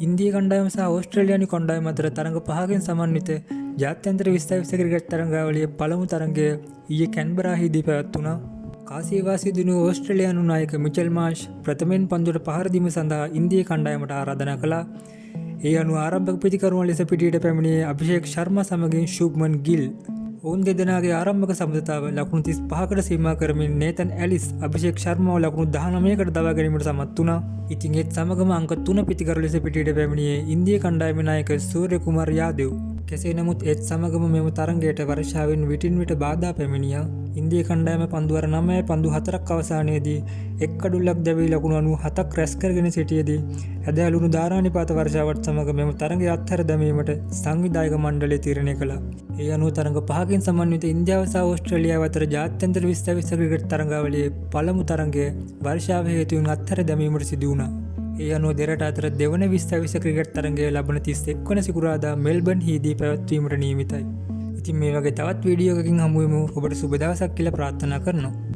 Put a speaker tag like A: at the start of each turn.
A: ඉන්දිය කණ්ඩායම සහ ඕස්ට්‍රේලියානු කණ්ඩායම අතර තරඟ 5කින් සමන්විත ජාත්‍යන්තර 2020 ක්‍රිකට් තරඟාවලියේ පළමු තරඟය ඊයේ කැන්බරාහිදී පැවැත්වුණා. කාසියවාසී දිනු ඕස්ට්‍රේලියානු නායක මිචෙල් මාෂ් ප්‍රථමයෙන් පන්දුවට පහර දීම සඳහා ඉන්දිය කණ්ඩායමට ආරාධනා කළා. ඒ අනුව ආරම්භක පිතිකරුවන් ලෙස පිටියට පැමිණියේ අභිෂේක් ශර්මා සමගින් ශුභ්මන් ගිල්. ඔවුන් දෙදෙනාගේ ආරම්භක සමතතාව ලකුණු 35කට සීමා කරමින් නේතන් ඇලිස් අභිෂේක් ශර්මාව ලකුණු 19කට දවා ගැනීමට සමත් වුණා. ඉතින් ඒත් සමගම අංක 3 පිතිකරු ලෙස පිටියට පැමිණියේ ඉන්දිය කණ්ඩායමේ නායක සූර්ය කුමාර් යාදව්. කෙසේ නමුත් ඒත් සමගම මෙම තරඟයට වර්ෂාවෙන් විටින් විට බාධා පැමිණියා. ඉන්දිය කණ්ඩායම පන්දුවර 9 පන්දු 4ක් අවසානයේදී එක් කඩුල්ලක් දැවී ලකුණු 97ක් රැස් කරගෙන සිටියේදී ඇදහැළුණු ධාරානිපාත වර්ෂාවත් සමග මෙම තරඟය අත්හැර දැමීමට සංවිධායක මණ්ඩලය තීරණය කළා. ඒ අනුව තරඟ 5කින් සමන්විත ඉන්දියාව සහ ඕස්ට්‍රේලියාව අතර ජාත්‍යන්තර 2020 ක්‍රිකට් තරඟාවලියේ පළමු තරඟය වර්ෂාව හේතුවෙන් අත්හැර දැමීමට සිදු වුණා. ඒ අනුව දෙරට අතර දෙවන 2020 ක්‍රිකට් තරඟය ලබන 31 වන සිකුරාදා මෙල්බන් හිදී පැවැත්වීමට නියමිතයි. ඉතින් මේ වගේ තවත් වීඩියෝ එකකින් හමු වෙමු. ඔබට සුබ දවසක් කියලා ප්‍රාර්ථනා කරනවා.